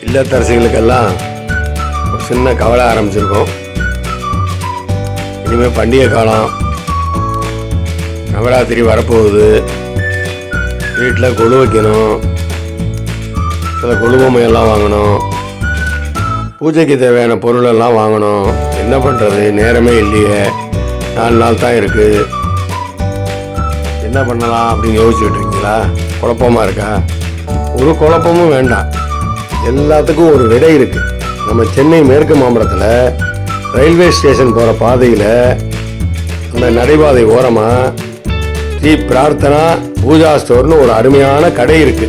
இல்லத்தரசிகளுக்கெல்லாம் ஒரு சின்ன கவலை ஆரம்பிச்சிருக்கோம். இனிமேல் பண்டிகை காலம், நவராத்திரி வரப்போகுது. வீட்டில் கொலு வைக்கணும், சில கொலு பொம்மையெல்லாம் வாங்கணும், பூஜைக்கு தேவையான பொருளெல்லாம் வாங்கணும். என்ன பண்ணுறது, நேரமே இல்லையே, 4 நாள் தான் இருக்குது. என்ன பண்ணலாம் அப்படின்னு யோசிச்சுட்டு இருக்கீங்களா? குழப்பமாக இருக்கா? ஒரு குழப்பமும் வேண்டாம், எல்லாத்துக்கும் ஒரு விடை இருக்கு. நம்ம சென்னை மேற்கு மாம்பலத்தில் ரயில்வே ஸ்டேஷன் போகிற பாதையில் அந்த நடைபாதை ஓரமாக ஸ்ரீ பிரார்த்தனா பூஜா ஸ்டோர்னு ஒரு அருமையான கடை இருக்கு.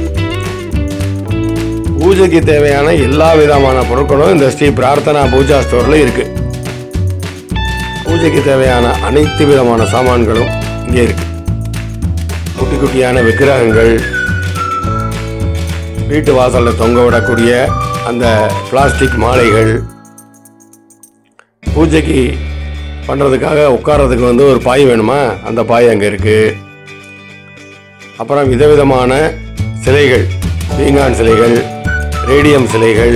பூஜைக்கு தேவையான எல்லா விதமான பொருட்களும் இந்த ஸ்ரீ பிரார்த்தனா பூஜா ஸ்டோர்ல இருக்கு. பூஜைக்கு தேவையான அனைத்து விதமான சாமான்களும் இங்கே இருக்கு. குட்டி குட்டியான விக்கிரகங்கள், வீட்டு வாசலில் தொங்க விடக்கூடிய அந்த பிளாஸ்டிக் மாலைகள், பூஜைக்கு பண்ணுறதுக்காக உட்கார்றதுக்கு ஒரு பாய் வேணுமா, அந்த பாய் அங்கே இருக்குது. அப்புறம் விதவிதமான சிலைகள், பீங்கான் சிலைகள், ரேடியம் சிலைகள்,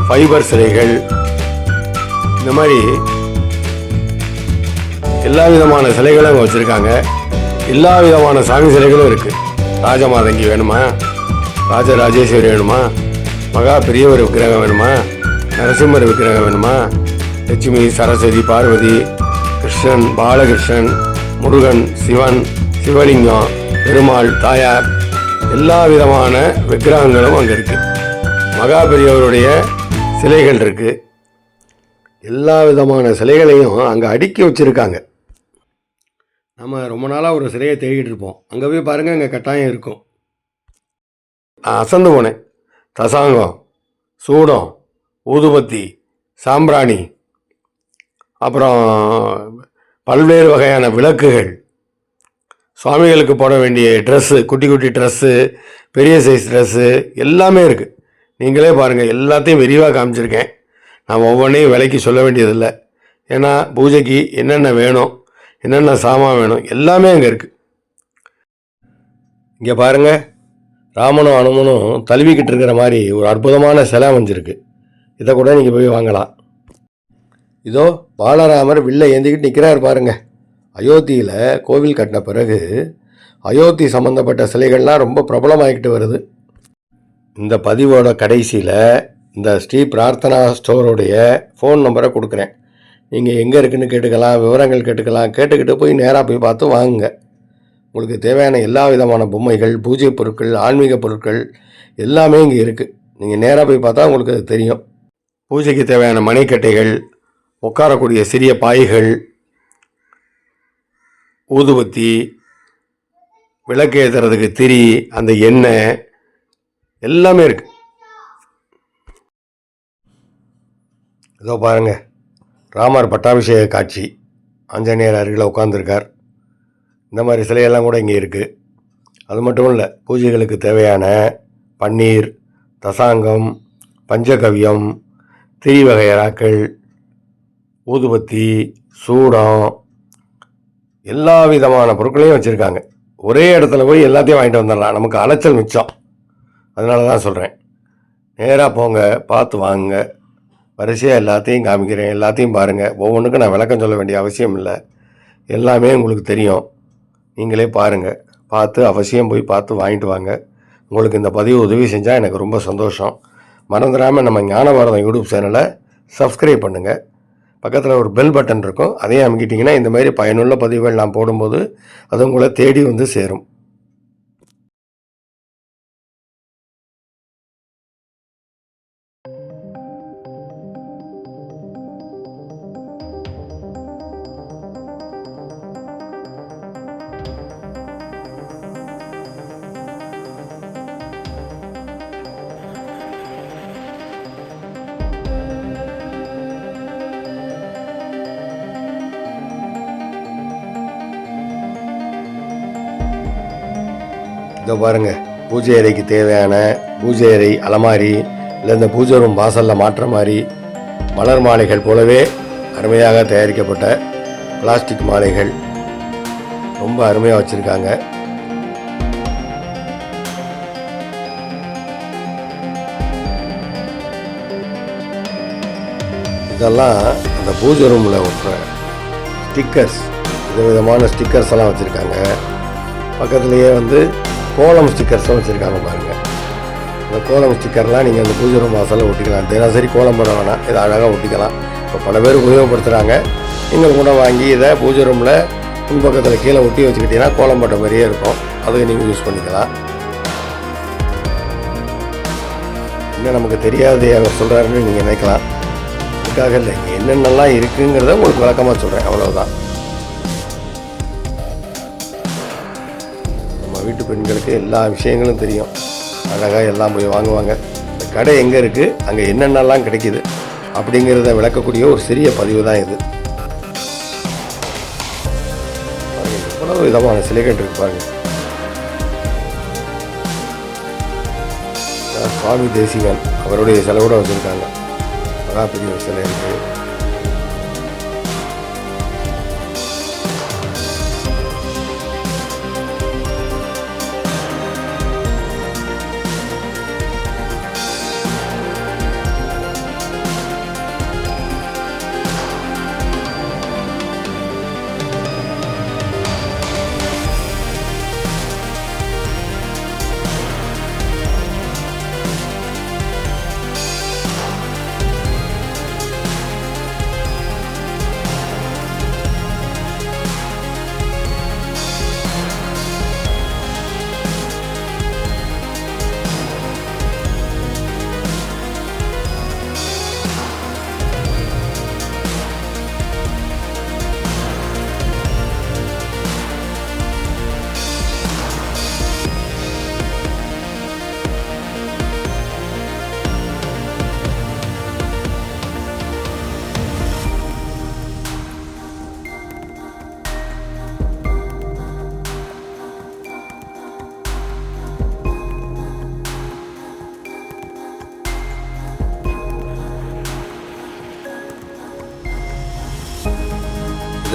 ஃபைபர் சிலைகள், இந்த மாதிரி எல்லா விதமான சிலைகளும் அங்கே வச்சுருக்காங்க. எல்லா விதமான சாமி சிலைகளும் இருக்குது. ராஜமாதங்கி வேணுமா, ராஜராஜேஸ்வரி வேணுமா, மகா பெரியவர் விக்கிரகம் வேணுமா, நரசிம்மர் விக்கிரகம் வேணுமா, லட்சுமி, சரஸ்வதி, பார்வதி, கிருஷ்ணன், பாலகிருஷ்ணன், முருகன், சிவன், சிவலிங்கம், பெருமாள், தாயார், எல்லா விதமான விக்கிரகங்களும் அங்கே இருக்குது. மகா பெரியவருடைய சிலைகள் இருக்குது. எல்லா விதமான சிலைகளையும் அங்கே அடுக்கி வச்சுருக்காங்க. நம்ம ரொம்ப நாளாக ஒரு சிலையை தேடிட்டு இருப்போம். அங்கே போய் பாருங்கள், அங்கே கட்டாயம் இருக்கும். அசந்து போனேன். தசாங்கம், சூடம், ஊதுபத்தி, சாம்பிராணி, அப்புறம் பல்வேறு வகையான விளக்குகள், சுவாமிகளுக்கு போட வேண்டிய ட்ரெஸ்ஸு, குட்டி குட்டி ட்ரெஸ்ஸு, பெரிய சைஸ் ட்ரெஸ்ஸு எல்லாமே இருக்குது. நீங்களே பாருங்கள், எல்லாத்தையும் விரிவாக காமிச்சிருக்கேன். நான் ஒவ்வொன்றையும் விலைக்கு சொல்ல வேண்டியதில்லை. ஏன்னா பூஜைக்கு என்னென்ன வேணும், என்னென்ன சாமான் வேணும் எல்லாமே அங்கே இருக்குது. இங்கே பாருங்கள், ராமனும் அனுமனும் தழுவிக்கிட்டு இருக்கிற மாதிரி ஒரு அற்புதமான சிலை அமைஞ்சிருக்கு. இதை கூட நீங்கள் போய் வாங்கலாம். இதோ பாலராமர் வில்லை ஏந்திக்கிட்டு நிற்கிறார் பாருங்க. அயோத்தியில் கோவில் கட்டின பிறகு அயோத்தி சம்மந்தப்பட்ட சிலைகள்லாம் ரொம்ப பிரபலமாகிக்கிட்டு வருது. இந்த பதிவோட கடைசியில் இந்த ஸ்ரீ பிரார்த்தனா ஸ்டோருடைய ஃபோன் நம்பரை கொடுக்குறேன். நீங்கள் எங்கே இருக்குதுன்னு கேட்டுக்கலாம், விவரங்கள் கேட்டுக்கலாம். கேட்டுக்கிட்டு போய் நேராக போய் பார்த்து வாங்குங்க. உங்களுக்கு தேவையான எல்லா விதமான பொம்மைகள், பூஜை பொருட்கள், ஆன்மீக பொருட்கள் எல்லாமே இங்கே இருக்குது. நீங்கள் நேராக போய் பார்த்தா உங்களுக்கு அது தெரியும். பூஜைக்கு தேவையான மணிக்கட்டைகள், உட்காரக்கூடிய சிறிய பாய்கள், ஊதுபத்தி, விளக்கு ஏற்றுறதுக்கு திரி, அந்த எண்ணெய் எல்லாமே இருக்குது. இதோ பாருங்கள், ராமர் பட்டாபிஷேக காட்சி, ஆஞ்சநேயர் அருகில் உட்கார்ந்துருக்கார். இந்த மாதிரி சிலையெல்லாம் கூட இங்கே இருக்குது. அது மட்டும் இல்லை, பூஜைகளுக்கு தேவையான பன்னீர், தசாங்கம், பஞ்சகவ்யம், திரி வகையராக்கள், ஊதுபத்தி, சூடம், எல்லா விதமான பொருட்களையும் வச்சுருக்காங்க. ஒரே இடத்துல போய் எல்லாத்தையும் வாங்கிட்டு வந்துடலாம், நமக்கு அலைச்சல் மிச்சம். அதனால தான் சொல்கிறேன், நேராக போங்க, பார்த்து வாங்குங்க. வரிசையாக எல்லாத்தையும் காமிக்கிறேன், எல்லாத்தையும் பாருங்கள். ஒவ்வொன்றுக்கும் நான் விளக்கம் சொல்ல வேண்டிய அவசியம் இல்லை, எல்லாமே உங்களுக்கு தெரியும். நீங்களே பாருங்கள், பார்த்து அவசியம் போய் பார்த்து வாங்கிட்டு வாங்க. உங்களுக்கு இந்த பதிவு உதவி செஞ்சால் எனக்கு ரொம்ப சந்தோஷம். மறந்துடாமல் நம்ம ஞானபாரதம் யூடியூப் சேனலை சப்ஸ்கிரைப் பண்ணுங்கள். பக்கத்தில் ஒரு பெல் பட்டன் இருக்கும், அதையும் அமைக்கிட்டிங்கன்னா இந்த மாதிரி பயனுள்ள பதிவுகள் நான் போடும்போது அது உங்களை தேடி வந்து சேரும். இதோ பாருங்கள், பூஜை அறைக்கு தேவையான பூஜை அறை அலமாரி, இல்லை இந்த பூஜை ரூம் வாசலில் மாற்ற மாதிரி மலர் மாலைகள் போலவே அருமையாக தயாரிக்கப்பட்ட பிளாஸ்டிக் மாலைகள் ரொம்ப அருமையாக வச்சுருக்காங்க. இதெல்லாம் அந்த பூஜை ரூமில் ஒட்டுற ஸ்டிக்கர்ஸ், விதவிதமான ஸ்டிக்கர்ஸ் எல்லாம் வச்சுருக்காங்க. பக்கத்துலேயே கோலம் ஸ்டிக்கர்ஸும் வச்சுருக்காங்க பாருங்கள். இந்த கோலம் ஸ்டிக்கர்லாம் நீங்கள் அந்த பூஜை ரூம் வாசலில் ஒட்டிக்கலாம். தினசரி கோலம் போட வேணாம், இதை அழகாக ஒட்டிக்கலாம். இப்போ பல பேர் உபயோகப்படுத்துகிறாங்க. நீங்கள் கூட வாங்கி இதை பூஜை ரூமில் முன்பக்கத்தில் கீழே ஒட்டி வச்சுக்கிட்டீங்கன்னா கோலம் போட்ட மாதிரியே இருக்கும். அதுக்கு நீங்கள் யூஸ் பண்ணிக்கலாம். இன்னும் நமக்கு தெரியாது அவர் சொல்கிறாருன்னு நீங்கள் நினைக்கலாம். அதுக்காக இல்லை, என்னென்னலாம் இருக்குங்கிறத உங்களுக்கு விளக்கமாக சொல்கிறேன், அவ்வளோதான். நம்ம வீட்டு பெண்களுக்கு எல்லா விஷயங்களும் தெரியும். அழகாக எல்லாம் போய் வாங்குவாங்க. இந்த கடை எங்கே இருக்குது, அங்கே என்னென்னலாம் கிடைக்கிது அப்படிங்கிறத விளக்கக்கூடிய ஒரு சிறிய பதிவு தான் இது. எவ்வளவு விதமான சிலைகள் இருக்கு பாருங்கள். சுவாமி தேசிகன் அவருடைய சிலை கூட வச்சுருக்காங்க. மகா பெரிய ஒரு சிலை இருக்குது.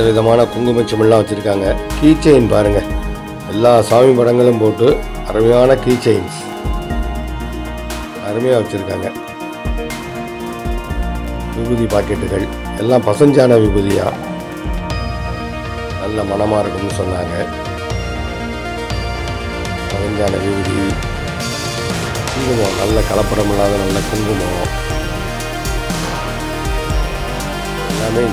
விதமான குங்குமச்சமெல்லாம் வச்சுருக்காங்க. கீ செயின் பாருங்கள், எல்லா சாமி படங்களும் போட்டு அருமையான கீ செயின்ஸ் அருமையாக வச்சுருக்காங்க. விபூதி பாக்கெட்டுகள் எல்லாம் பசஞ்சான விபூதியாக நல்ல மனமாக இருக்கும்னு சொன்னாங்க. பசஞ்சான விபூதி, குங்குமம், நல்ல கலப்படம் இல்லாத நல்ல குங்குமம் எல்லாமே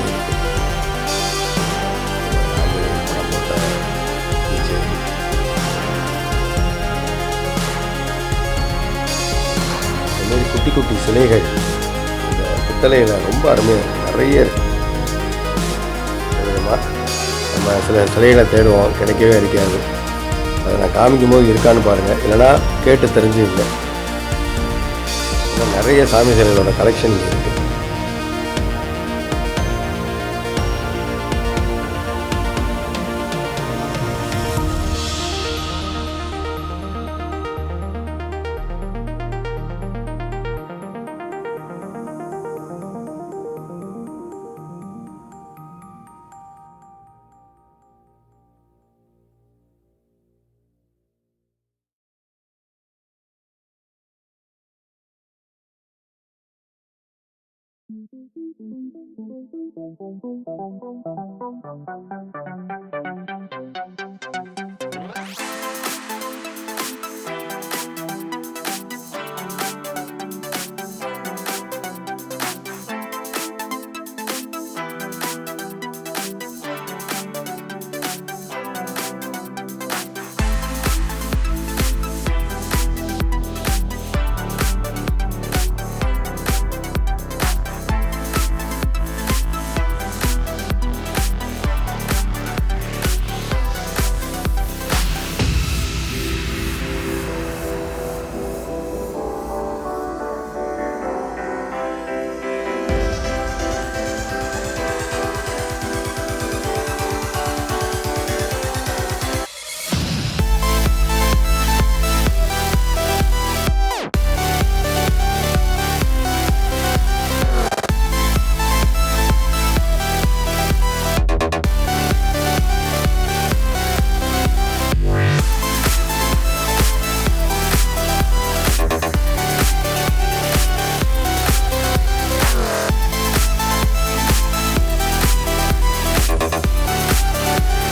குட்டி குட்டி சிலைகள் இந்த பித்தளையில் ரொம்ப அருமையாக இருக்குது. நிறைய இருக்குது. நம்ம சில சிலைகளை தேடுவோம், கிடைக்கவே இருக்காது. அதை நான் காமிக்கும் போது இருக்கான்னு பாருங்கள், இல்லைனா கேட்டு தெரிஞ்சு இல்லை. நிறைய சாமி சிலைகளோட கலெக்ஷன் இருக்குது.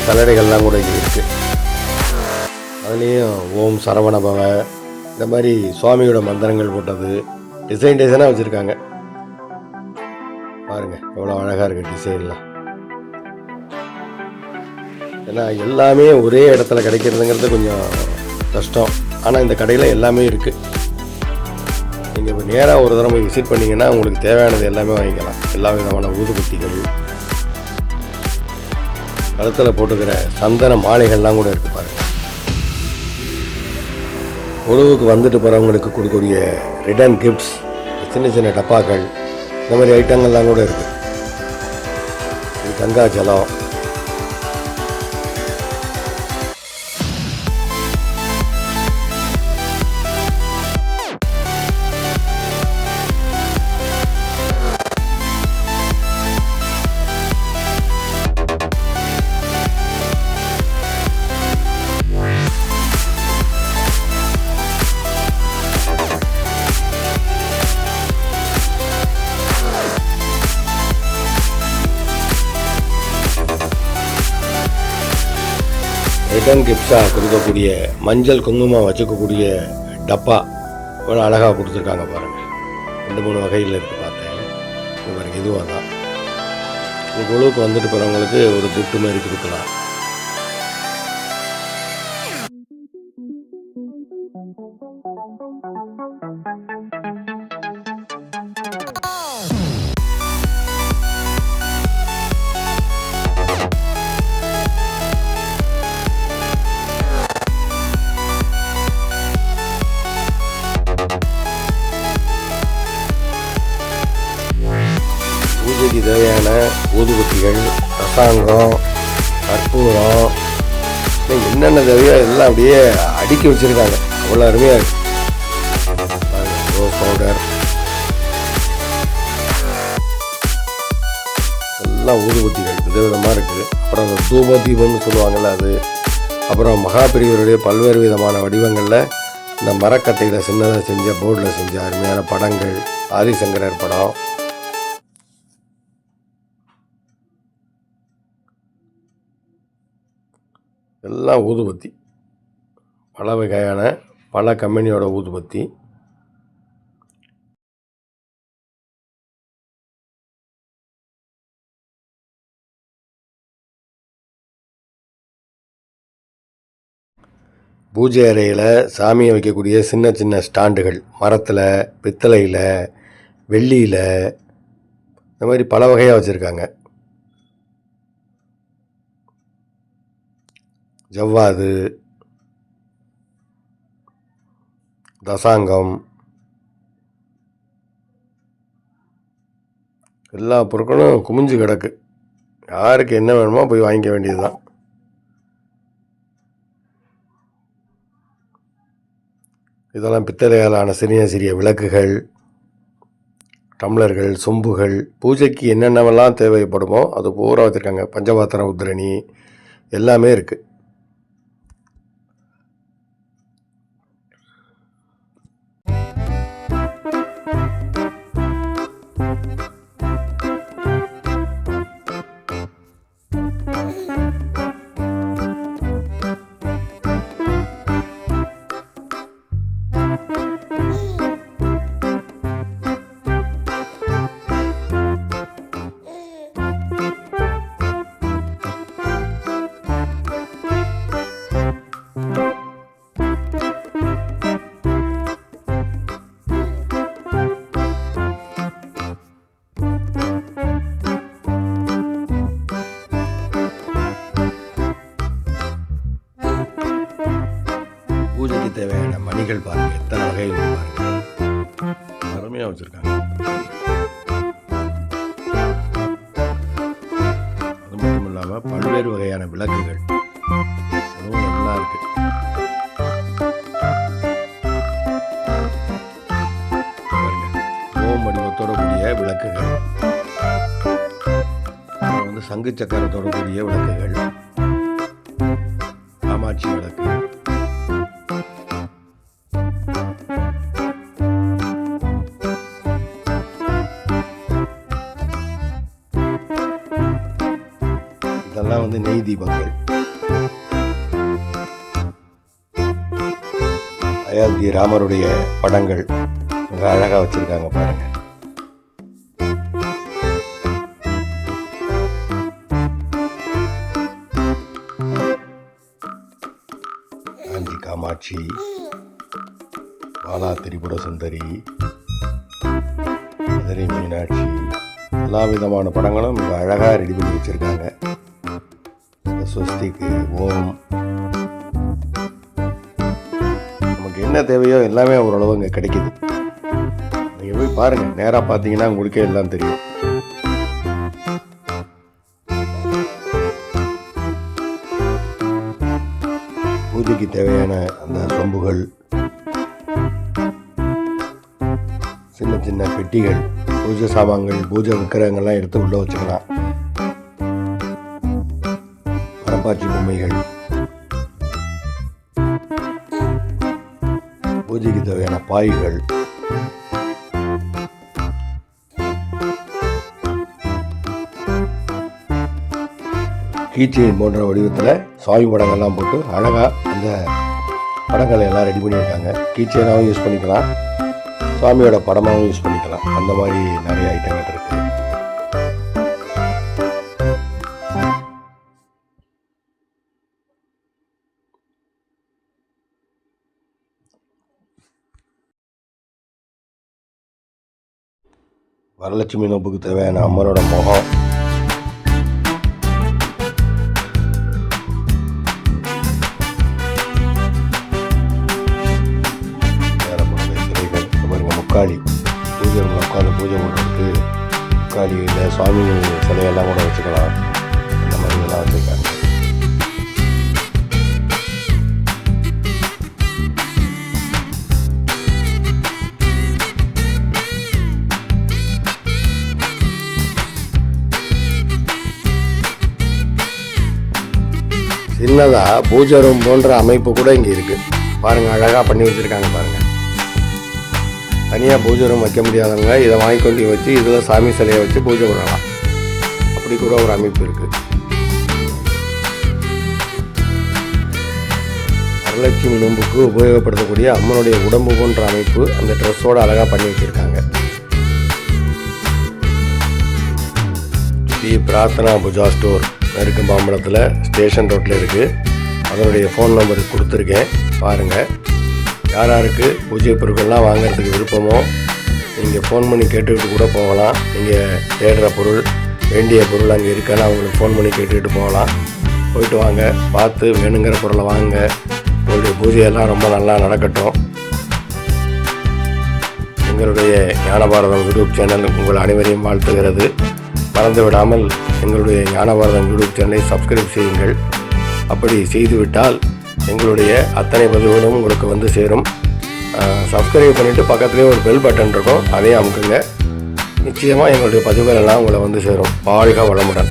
சல்லடைகள்லாம் கூட இங்கே இருக்குது. அதுலேயும் ஓம் சரவணபவ இந்த மாதிரி சுவாமியோட மந்திரங்கள் போட்டது டிசைனாக வச்சுருக்காங்க. பாருங்கள் எவ்வளோ அழகாக இருக்குது டிசைன்லாம். ஏன்னா எல்லாமே ஒரே இடத்துல கிடைக்கிறதுங்கிறது கொஞ்சம் கஷ்டம். ஆனால் இந்த கடையில் எல்லாமே இருக்குது. நீங்கள் இப்போ நேராக ஒரு தடவை விசிட் பண்ணிங்கன்னா உங்களுக்கு தேவையானது எல்லாமே வாங்கிக்கலாம். எல்லா விதமான ஊதுபத்திகள், கழுத்தில் போட்டுக்கிற சந்தன மாலைகள்லாம் கூட இருக்குது பாருங்கள். உணவுக்கு வந்துட்டு போகிறவங்களுக்கு கொடுக்கக்கூடிய ரிட்டர்ன் கிஃப்ட்ஸ், சின்ன சின்ன டப்பாக்கள், இந்த மாதிரி ஐட்டங்கள்லாம் கூட இருக்குது. இது கங்காஜலம். ரிட்டர்ன் கிஃப்ட்ஸாக கொடுக்கக்கூடிய மஞ்சள் குங்குமம் வச்சுக்கக்கூடிய டப்பா ஒரு அழகாக கொடுத்துருக்காங்க பாருங்கள். 2-3 வகையில் இருக்குது பார்த்தேன். இது பாருங்கள், இதுவாக தான் இந்த குழுவுக்கு வந்துட்டு போகிறவங்களுக்கு ஒரு கிஃப்ட் மாதிரி கொடுக்கலாம். பூஜைக்கு தேவையான ஊதுபத்திகள், ரசாங்கம், கற்பூரம், என்னென்ன தேவையோ எல்லாம் அப்படியே அடுக்கி வச்சுருக்காங்க. அவ்வளோ அருமையாக இருக்குது. ரோஸ் பவுடர் எல்லாம் ஊதுபத்திகள் விதவிதமாக இருக்குது. அப்புறம் அந்த தூப தீபம்னு சொல்லுவாங்கள்ல அது. அப்புறம் மகாபிரிவருடைய பல்வேறு விதமான வடிவங்களில் இந்த மரக்கட்டையில் சின்னதாக செஞ்ச போர்டில் செஞ்ச அருமையான படங்கள், ஆதிசங்கரர் படம், எல்லாம் ஊதுபத்தி. பல வகையான பல கம்பெனியோட ஊதுபத்தி. பூஜை அறையில் சாமியை வைக்கக்கூடிய சின்ன சின்ன ஸ்டாண்டுகள், மரத்தில், பித்தளையில், வெள்ளியில், இந்த மாதிரி பல வகையாக வச்சுருக்காங்க. ஜவ்வாது, தசாங்கம், எல்லா பொருட்களும் குமிஞ்சு கிடக்கு. யாருக்கு என்ன வேணுமோ போய் வாங்கிக்க வேண்டியது தான். இதெல்லாம் பித்தளையால் ஆன சிறிய சிறிய விளக்குகள், டம்ளர்கள், சொம்புகள், பூஜைக்கு என்னென்னவெல்லாம் தேவைப்படுமோ அது பூரா வச்சுருக்காங்க. பஞ்சபாத்திர உத்திரணி எல்லாமே இருக்குது. பூஜைக்கு தேவையான மணிகள் பாருங்கள், எத்தனை வகைகள் பாருங்கள், அருமையாக வச்சுருக்காங்க. அது மட்டும் இல்லாமல் பல்வேறு வகையான விளக்குகள் நல்லா இருக்கு. ஓம் வடிவத்தோட கூடிய விளக்குகள், சங்கு சக்கரத்தோட கூடிய விளக்குகள், காமாட்சி விளக்கு, இதெல்லாம் நெய் தீபங்கள். அயோத்தி ராமருடைய படங்கள் மிக அழகாக வச்சுருக்காங்க பாருங்கள். காஞ்சி காமாட்சி, பாலா திரிபுர சுந்தரி, மதுரை மீனாட்சி, எல்லா விதமான படங்களும் மிக அழகாக ரெடி பண்ணி வச்சுருக்காங்க. ஸ்வஸ்திக்கு, ஓம், நமக்கு என்ன தேவையோ எல்லாமே ஓரளவு இங்கே கிடைக்குது. நீங்கள் போய் பாருங்கள், நேராக பார்த்தீங்கன்னா உங்களுக்கே எல்லாம் தெரியும். பூஜைக்கு தேவையான அந்த சொம்புகள், சின்ன சின்ன பெட்டிகள், பூஜை சாமான்கள், பூஜை விக்கிரகங்கள்லாம் எடுத்து உள்ள வச்சுக்கலாம். பரப்பாச்சி பொம்மைகள், பூஜைக்கு தேவையான பாய்கள், கீச்செயின் போன்ற வடிவத்தில் சாமி படங்கள்லாம் போட்டு அழகாக அந்த படங்களை எல்லாம் ரெடி பண்ணியிருக்காங்க. கீச்செயினாகவும் யூஸ் பண்ணிக்கலாம், சாமியோட படமாகவும் யூஸ் பண்ணிக்கலாம். அந்த மாதிரி நிறைய ஐட்டங்கள் இருக்குது. வரலட்சுமி நோப்புக்கு தேவையான அம்மனோட முகம், முக்காளி, பூஜை உட்காந்து பூஜை பண்ணுறதுக்கு முக்காளியில் சுவாமி சிலையெல்லாம் கூட வச்சுக்கலாம். இந்த மாதிரி இதெல்லாம் வச்சுருக்காங்க. சின்னதாக பூஜை ரூம் போன்ற அமைப்பு கூட இங்கே இருக்குது பாருங்கள். அழகாக பண்ணி வச்சுருக்காங்க பாருங்கள். தனியாக பூஜை ரூம் வைக்க முடியாதவங்க இதை வாங்கி கொண்டு வச்சு இதில் சாமி சிலையை வச்சு பூஜை பண்ணலாம். அப்படி கூட ஒரு அமைப்பு இருக்குது. வரலட்சுமி நோம்புக்கு உபயோகப்படுத்தக்கூடிய அம்மனுடைய உடம்பு போன்ற அமைப்பு அந்த ட்ரெஸ்ஸோடு அழகாக பண்ணி வச்சுருக்காங்க. ஸ்ரீ பிரார்த்தனா பூஜா ஸ்டோர் நெருக்கம் மாம்பழத்தில் ஸ்டேஷன் ரோட்டில் இருக்குது. அதனுடைய ஃபோன் நம்பருக்கு கொடுத்துருக்கேன், பாருங்கள். யார் யாருக்கு பூஜை பொருட்கள்லாம் வாங்கிறதுக்கு விருப்பமோ நீங்கள் ஃபோன் பண்ணி கேட்டுக்கிட்டு கூட போகலாம். நீங்கள் தேடுற பொருள், வேண்டிய பொருள் அங்கே இருக்கான்னு அவங்களுக்கு ஃபோன் பண்ணி கேட்டுக்கிட்டு போகலாம். போயிட்டு வாங்க, பார்த்து வேணுங்கிற பொருளை வாங்க. உங்களுடைய பூஜையெல்லாம் ரொம்ப நல்லா நடக்கட்டும். எங்களுடைய ஞானபாரதம் யூடியூப் சேனல் உங்கள் அனைவரையும் வாழ்த்துகிறது. மறந்து விடாமல் எங்களுடைய ஞானபாரதம் யூடியூப் சேனலை சப்ஸ்கிரைப் செய்யுங்கள். அப்படி செய்துவிட்டால் எங்களுடைய அத்தனை பதிவுகளும் உங்களுக்கு வந்து சேரும். சப்ஸ்கிரைப் பண்ணிவிட்டு பக்கத்துலேயே ஒரு பெல் பட்டன் இருக்கும், அதையும் அமுக்குங்க. நிச்சயமாக எங்களுடைய பதிவுகள் எல்லாம் உங்களை வந்து சேரும். வாழ்க வளமுடன்.